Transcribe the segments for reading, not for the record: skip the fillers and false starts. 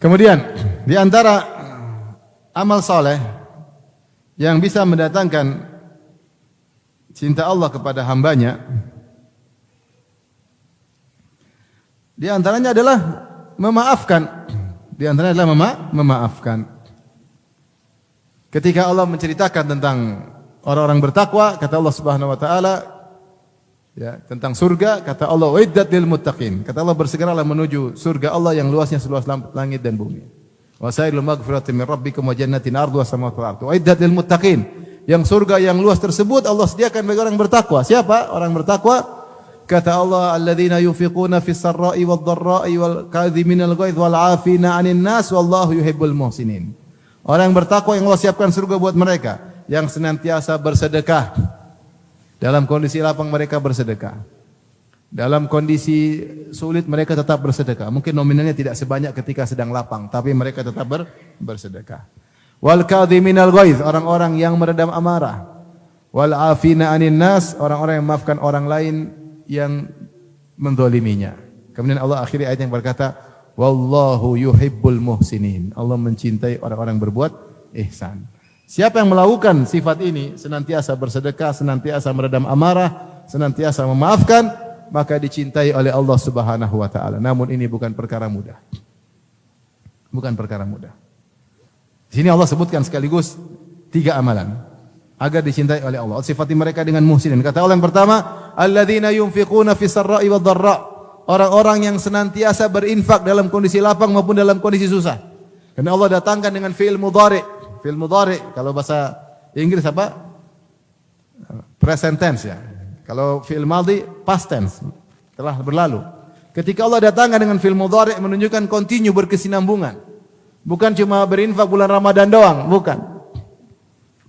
Kemudian di antara amal saleh yang bisa mendatangkan cinta Allah kepada hambanya, di antaranya adalah memaafkan. Di antaranya adalah memaafkan. Ketika Allah menceritakan tentang orang-orang bertakwa, kata Allah Subhanahu wa taala, ya, tentang surga, kata Allah, "Uiddat lil muttaqin." Kata Allah, bersegeralah menuju surga Allah yang luasnya seluas langit dan bumi. Wasailul maghfiratin min rabbikum wa jannatin arduha samawati wal ardu. Uiddat lil muttaqin. Yang surga yang luas tersebut Allah sediakan bagi orang bertakwa. Siapa orang bertakwa? Kata Allah, "Alladzina yunfiquna fis sarra'i wad dharra'i wal kadhiminal ghaidh wal 'afina 'anil nas wallahu yuhibbul muhsinin." Orang bertakwa yang Allah siapkan surga buat mereka, yang senantiasa bersedekah. Dalam kondisi lapang mereka bersedekah. Dalam kondisi sulit mereka tetap bersedekah. Mungkin nominalnya tidak sebanyak ketika sedang lapang, tapi mereka tetap bersedekah. Wal kadhiminal ghaidh, orang-orang yang meredam amarah. Wal 'afina 'anil nas, orang-orang yang memaafkan orang lain yang mendoliminya. Kemudian Allah akhiri ayat yang berkata, wallahu yuhibbul muhsinin. Allah mencintai orang-orang berbuat ihsan. Siapa yang melakukan sifat ini, senantiasa bersedekah, senantiasa meredam amarah, senantiasa memaafkan, maka dicintai oleh Allah Subhanahu wa taala. Namun ini bukan perkara mudah. Bukan perkara mudah. Di sini Allah sebutkan sekaligus 3 amalan agar dicintai oleh Allah. Sifati mereka dengan muhsinin. Kata Allah yang pertama, alladzina yunfiquna fis sarra'i wad dharra. Orang-orang yang senantiasa berinfak dalam kondisi lapang maupun dalam kondisi susah. Karena Allah datangkan dengan fi'il mudhari. Fi'il mudhari kalau bahasa Inggris apa? Present tense ya. Kalau fi'il madhi past tense, telah berlalu. Ketika Allah datangkan dengan fi'il mudhari menunjukkan continue, berkesinambungan. Bukan cuma berinfak bulan Ramadan doang, bukan.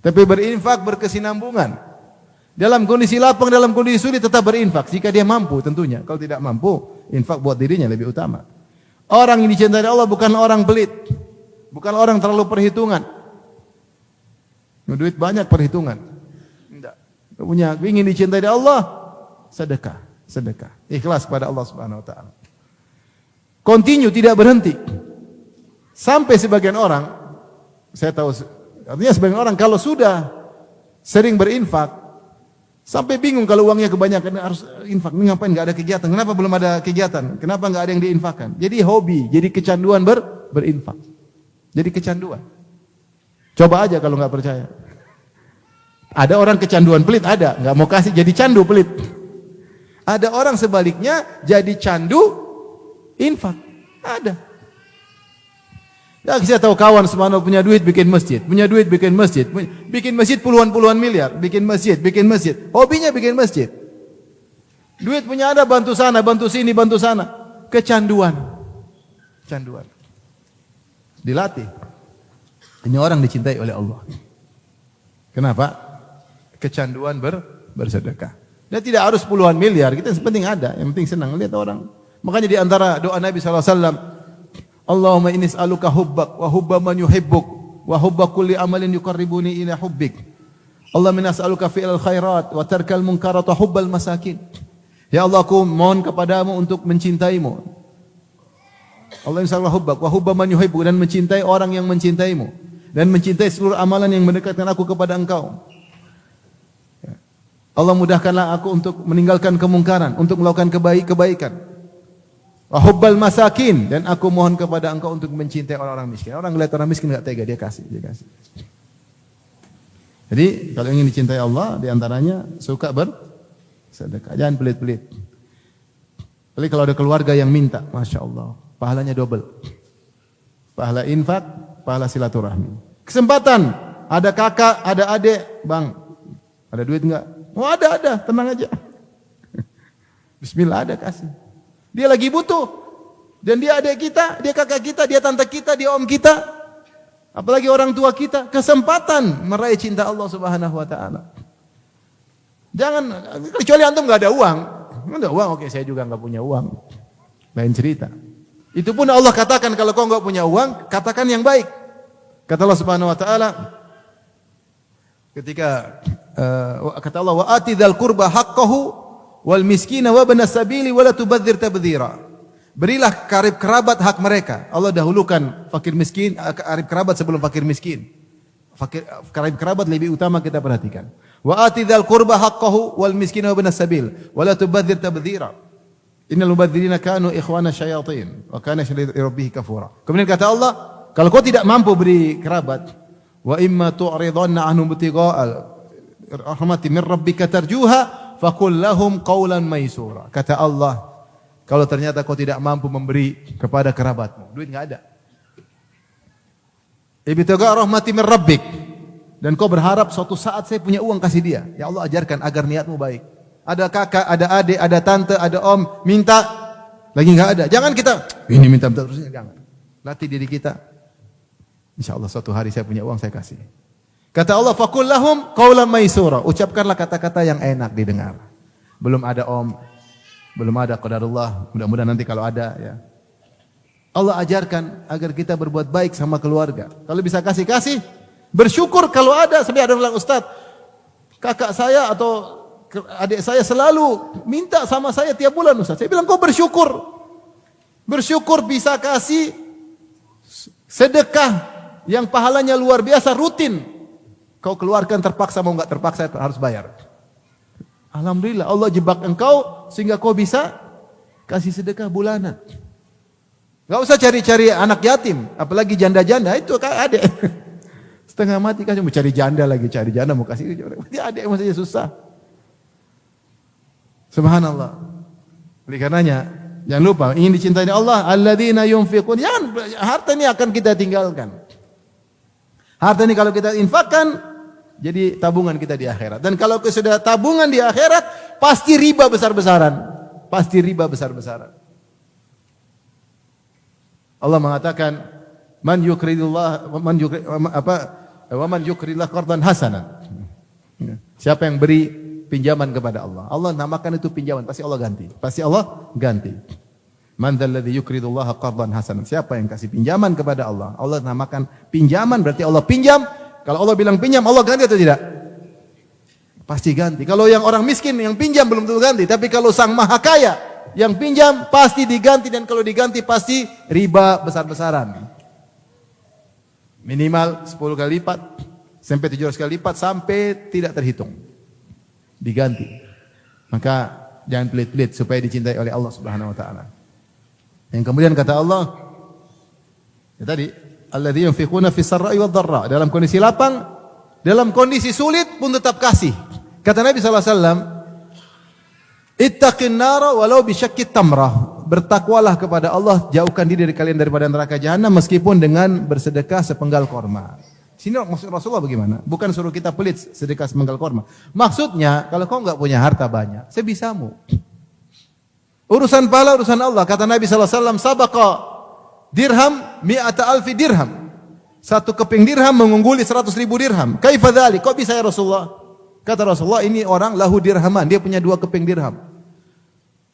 Tapi berinfak berkesinambungan. Dalam kondisi lapang, dalam kondisi sulit tetap berinfak. Jika dia mampu tentunya. Kalau tidak mampu, infak buat dirinya lebih utama. Orang yang dicintai Allah bukan orang pelit. Bukan orang terlalu perhitungan. Duit banyak perhitungan. Tidak. Punya ingin dicintai Allah, sedekah. Sedekah. Ikhlas kepada Allah Subhanahu wa taala. Continue, tidak berhenti. Sampai sebagian orang, saya tahu, artinya sebagian orang kalau sudah sering berinfak, sampai bingung kalau uangnya kebanyakan harus infak. Ini ngapain? Enggak ada kegiatan. Kenapa belum ada kegiatan? Kenapa enggak ada yang diinfakkan? Jadi hobi, jadi kecanduan berinfak. Jadi kecanduan. Coba aja kalau enggak percaya. Ada orang kecanduan pelit, ada, enggak mau kasih jadi candu pelit. Ada orang sebaliknya jadi candu infak. Ada. Ya, saya tahu kawan subhanallah punya duit bikin masjid, punya duit bikin masjid, bikin masjid puluhan miliar, bikin masjid. Hobinya bikin masjid. Duit punya ada, bantu sana, bantu sini, bantu sana. Kecanduan. Canduan. Dilatih. Ini orang dicintai oleh Allah. Kenapa? Kecanduan bersedekah. Dia tidak harus puluhan miliar, kita yang penting ada, yang penting senang lihat orang. Makanya di antara doa Nabi sallallahu alaihi wasallam, Allahumma inni as'aluka hubbak wa hubba man yuhibbuk wa hubba kulli amalin yuqarribuni ila hubbik. Allahumma inni as'aluka fi'lal khairat wa tarkal munkarat wa hubbal masakin. Ya Allah, aku mohon kepadamu untuk mencintaimu. Allah insya Allah hubbak wa hubba man yuhibbuk, dan mencintai orang yang mencintaimu dan mencintai seluruh amalan yang mendekatkan aku kepada engkau. Allah mudahkanlah aku untuk meninggalkan kemungkaran, untuk melakukan kebaikan. Wa hubbal masakin, dan aku mohon kepada engkau untuk mencintai orang-orang miskin. Orang lihat orang miskin enggak tega, dia kasih. Jadi kalau ingin dicintai Allah, di antaranya suka bersedekah, jangan pelit-pelit. Apalagi kalau ada keluarga yang minta, masya Allah, pahalanya double. Pahala infak, pahala silaturahmi. Kesempatan, ada kakak, ada adik, bang, ada duit enggak? Oh ada, tenang aja. Bismillah, ada, kasih. Dia lagi butuh. Dan dia adik kita, dia kakak kita, dia tante kita, dia om kita. Apalagi orang tua kita. Kesempatan meraih cinta Allah Subhanahu wa taala. Jangan, kecuali antum enggak ada uang. Enggak ada uang, oke, saya juga enggak punya uang. Lain cerita. Itu pun Allah katakan kalau kau enggak punya uang, katakan yang baik. Kata Allah Subhanahu wa taala ketika kata Allah, wa ati dzal qurba haqqahu wal miskina wa ibnas sabili wa la tubadzir tabdzira. Berilah karib kerabat hak mereka. Allah dahulukan fakir miskin, karib kerabat sebelum fakir miskin. Karib kerabat lebih utama kita perhatikan. Wa atidal qurba haqqahu wal miskina wa ibnas sabil wa la tubadzir tabdzira. Innal mubadzirina kanu ikhwana syayatin wa kana rabbih kafura. Kemudian kata Allah, kalau kau tidak mampu beri kerabat, wa imma tu'ridanna anhum ibtigha'al rahmati min rabbika tarjuha faqul lahum qawlan maysura. Kata Allah, kalau ternyata kau tidak mampu memberi kepada kerabatmu, duit enggak ada. Ibtigha' rahmati min rabbik, dan kau berharap suatu saat saya punya uang kasih dia. Ya Allah, ajarkan agar niatmu baik. Ada kakak, ada adik, ada tante, ada om, minta lagi enggak ada. Jangan kita ini minta terus, jangan. Latih diri kita. Insyaallah suatu hari saya punya uang saya kasih. Kata Allah, faqul lahum qawlan maysura. Ucapkanlah kata-kata yang enak didengar. Belum ada om, belum ada qadarullah, mudah-mudahan nanti kalau ada ya. Allah ajarkan agar kita berbuat baik sama keluarga. Kalau bisa kasih-kasih, bersyukur kalau ada. Sebenarnya ada orang ustaz, kakak saya atau adik saya selalu minta sama saya tiap bulan ustaz. Saya bilang kau bersyukur. Bersyukur bisa kasih sedekah yang pahalanya luar biasa rutin. Kau keluarkan terpaksa mau enggak terpaksa harus bayar. Alhamdulillah Allah jebak engkau sehingga kau bisa kasih sedekah bulanan. Enggak usah cari-cari anak yatim, apalagi janda-janda itu kan adik. Setengah mati kasih mau cari janda lagi, cari janda mau kasih dia adik masih susah. Subhanallah. Oleh karenanya jangan lupa ingin dicintai Allah, alladzina yunfiqun. Harta ini akan kita tinggalkan. Harta ini kalau kita infakkan jadi tabungan kita di akhirat. Dan kalau sudah tabungan di akhirat, pasti riba besar-besaran. Pasti riba besar-besaran. Allah mengatakan, "Man yukridillah wa man yukridillah qardan hasanan." Siapa yang beri pinjaman kepada Allah, Allah namakan itu pinjaman, pasti Allah ganti. Pasti Allah ganti. Man dzalladzi yukridullaha qardan hasanan. Siapa yang kasih pinjaman kepada Allah, Allah namakan pinjaman, berarti Allah pinjam. Kalau Allah bilang pinjam, Allah ganti atau tidak? Pasti ganti. Kalau yang orang miskin yang pinjam belum tentu ganti, tapi kalau sang maha kaya yang pinjam pasti diganti, dan kalau diganti pasti riba besar-besaran. Minimal 10 kali lipat sampai 700 kali lipat sampai tidak terhitung. Diganti. Maka jangan pelit-pelit supaya dicintai oleh Allah Subhanahu wa taala. Yang kemudian kata Allah, ya tadi, alladzina yunfiquna fis sarra'i wad dharra, dalam kondisi lapang, dalam kondisi sulit pun tetap kasih. Kata Nabi sallallahu alaihi wasallam, ittaqin nara walau bisyaqqit tamrah. Bertakwalah kepada Allah, jauhkan diri dari kalian daripada neraka jahanam meskipun dengan bersedekah sepenggal korma. Sini maksud Rasulullah bagaimana? Bukan suruh kita pelit sedekah sepenggal korma. Maksudnya, kalau kau enggak punya harta banyak, sebisamu. Urusan pahala urusan Allah. Kata Nabi sallallahu alaihi wasallam, sabaqa dirham mi'ata alfi dirham. Satu keping dirham mengungguli 100.000 dirham. Kaifa dzalik? Kok bisa ya Rasulullah? Kata Rasulullah, ini orang lahu dirhaman, dia punya 2 keping dirham.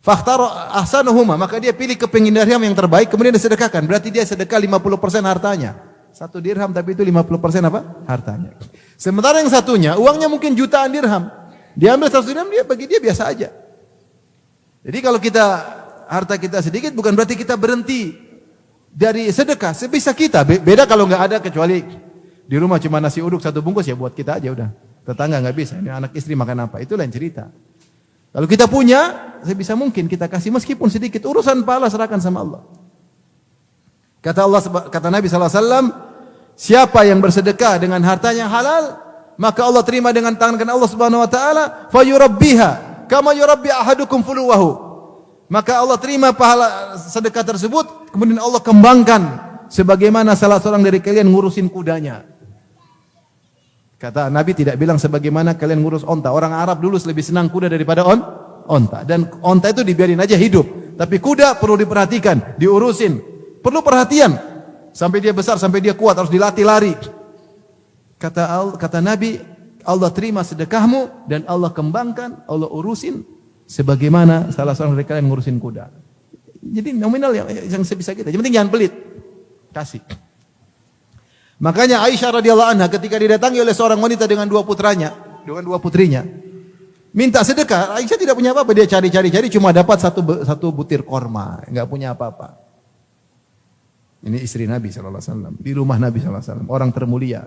Fakhtara ahsanuhuma, maka dia pilih keping dirham yang terbaik kemudian disedekahkan. Berarti dia sedekah 50% hartanya. 1 dirham tapi itu 50% apa? Hartanya. Sementara yang satunya uangnya mungkin jutaan dirham. Dia ambil 100 dirham, dia bagi dia biasa aja. Jadi kalau harta kita sedikit bukan berarti kita berhenti dari sedekah. Sebisa kita. Beda kalau enggak ada, kecuali di rumah cuma nasi uduk 1 bungkus ya buat kita aja udah. Tetangga enggak bisa. Ini anak istri makan apa? Itu lain cerita. Kalau kita punya, sebisa mungkin kita kasih meskipun sedikit. Urusan pahala serahkan sama Allah. Kata Nabi sallallahu alaihi wasallam, siapa yang bersedekah dengan hartanya halal, maka Allah terima dengan tangan Allah Subhanahu wa taala, fayurabbiha kama yurabbi ahadukum fuluwahu. Maka Allah terima pahala sedekah tersebut, kemudian Allah kembangkan sebagaimana salah seorang dari kalian ngurusin kudanya. Kata Nabi tidak bilang sebagaimana kalian ngurus onta. Orang Arab dulu lebih senang kuda daripada onta. Dan onta itu dibiarin aja hidup. Tapi kuda perlu diperhatikan, diurusin. Perlu perhatian. Sampai dia besar, sampai dia kuat, harus dilatih lari. Kata Nabi, Allah terima sedekahmu dan Allah kembangkan, Allah urusin sebagaimana salah seorang dari kalian ngurusin kuda. Jadi nominal yang sebisa kita. Yang penting jangan pelit. Kasih. Makanya Aisyah radhiyallahu anha ketika didatangi oleh seorang wanita dengan 2 putrinya, Minta sedekah, Aisyah tidak punya apa-apa, dia cari cuma dapat satu butir korma, enggak punya apa-apa. Ini istri Nabi SAW, di rumah Nabi SAW, orang termulia.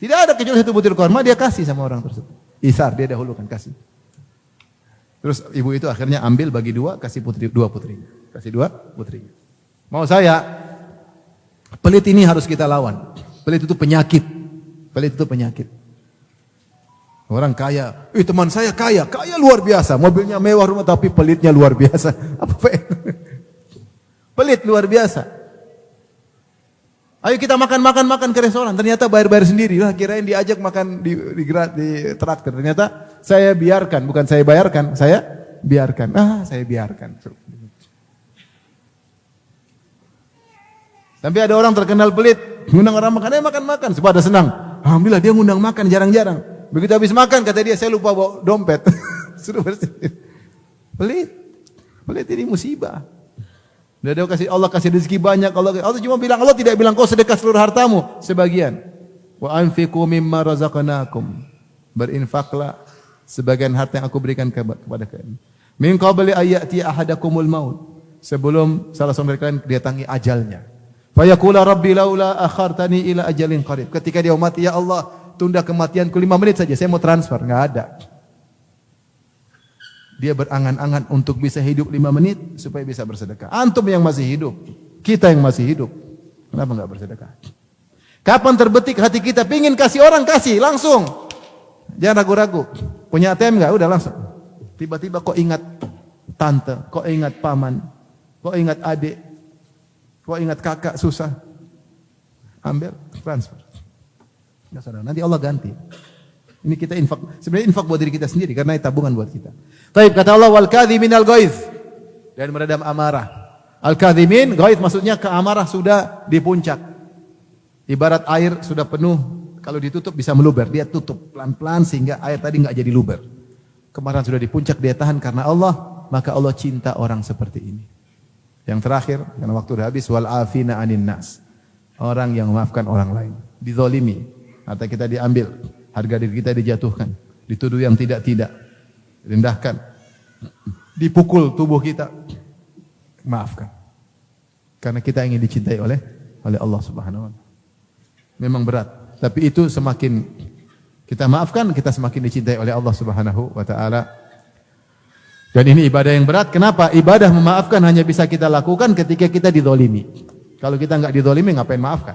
Tidak ada kecuali satu butir korma, dia kasih sama orang tersebut. Isar, dia dahulukan kasih. Terus ibu itu akhirnya ambil bagi dua, kasih dua putrinya. Kasih dua putrinya. Mau saya, pelit ini harus kita lawan. Pelit itu penyakit. Pelit itu penyakit. Orang kaya, teman saya kaya luar biasa. Mobilnya mewah, rumah, tapi pelitnya luar biasa. Apa pelit luar biasa. Ayo kita makan ke restoran. Ternyata bayar sendiri. Lah kirain diajak makan di traktir. Ternyata saya biarkan, bukan saya bayarkan, saya biarkan. Saya biarkan. Tapi ada orang terkenal pelit, ngundang orang makan, makan. Pada senang. Alhamdulillah dia ngundang makan jarang-jarang. Begitu habis makan kata dia, saya lupa bawa dompet. Suruh bersihin. Pelit. Pelit ini musibah. Allah kasih rezeki banyak. Allah cuma bilang, Allah tidak bilang kau sedekah seluruh hartamu, sebagian. Wa anfiqu mimma razaqnakum. Berinfaklah sebagian harta yang aku berikan kepada kalian. Min qabli ayati ahadakumul maut. Sebelum salah seorang dari kalian datangi ajalnya. Fa yaqula rabbi laula akhartani ila ajalin qarib. Ketika dia mati, ya Allah, tunda kematianku 5 menit saja, saya mau transfer, enggak ada. Dia berangan-angan untuk bisa hidup 5 menit supaya bisa bersedekah. Antum yang masih hidup, kita yang masih hidup, kenapa enggak bersedekah? Kapan terbetik hati kita pingin kasih orang, kasih langsung. Jangan ragu-ragu. Punya ATM enggak? Udah langsung. Tiba-tiba kok ingat tante, kok ingat paman, kok ingat adik, kok ingat kakak susah. Ambil, transfer. Ya, saudara, nanti Allah ganti. Ini kita infak, sebenarnya infak buat diri kita sendiri karena ini tabungan buat kita. Taib, kata Allah, wal kadhiminal ghaiz, dan meredam amarah. Al kadhimin, ghaiz maksudnya keamarah sudah di puncak. Ibarat air sudah penuh, kalau ditutup bisa meluber, dia tutup pelan-pelan sehingga air tadi enggak jadi luber. Kemarahan sudah di puncak, dia tahan karena Allah, maka Allah cinta orang seperti ini. Yang terakhir, karena waktu sudah habis, wal afina anin nas. Orang yang memaafkan orang lain, dizalimi, harta kita diambil, harga diri kita dijatuhkan, dituduh yang tidak-tidak, direndahkan, dipukul tubuh kita, maafkan. Karena kita ingin dicintai oleh Allah Subhanahu wa taala. Memang berat, tapi itu semakin kita maafkan, kita semakin dicintai oleh Allah Subhanahu wa taala. Dan ini ibadah yang berat. Kenapa? Ibadah memaafkan hanya bisa kita lakukan ketika kita dizalimi. Kalau kita enggak dizalimi, ngapain maafkan?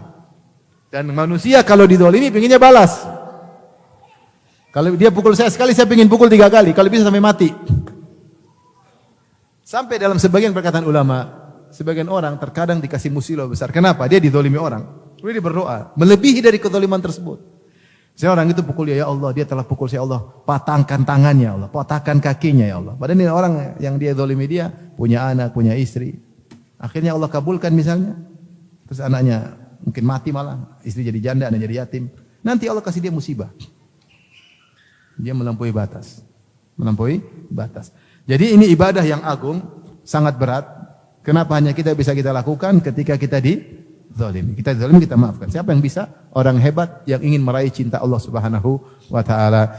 Dan manusia kalau dizalimi pengennya balas. Kalau dia pukul saya sekali, saya ingin pukul 3 kali. Kalau bisa sampai mati. Sampai dalam sebagian perkataan ulama, sebagian orang terkadang dikasih musibah besar. Kenapa? Dia dizalimi orang. Dia berdoa, melebihi dari kezaliman tersebut. Saya orang itu pukul dia, ya Allah, dia telah pukul saya, Allah, patahkan tangannya, Allah, patahkan kakinya, ya Allah. Padahal ini orang yang dia zalimi dia, punya anak, punya istri. Akhirnya Allah kabulkan misalnya. Terus anaknya mungkin mati malah, istri jadi janda, anak jadi yatim. Nanti Allah kasih dia musibah. Dia melampaui batas. Melampaui batas. Jadi ini ibadah yang agung, sangat berat. Kenapa hanya kita bisa kita lakukan ketika kita dizalimi? Kita dizalimi, kita maafkan. Siapa yang bisa? Orang hebat yang ingin meraih cinta Allah Subhanahu wa taala.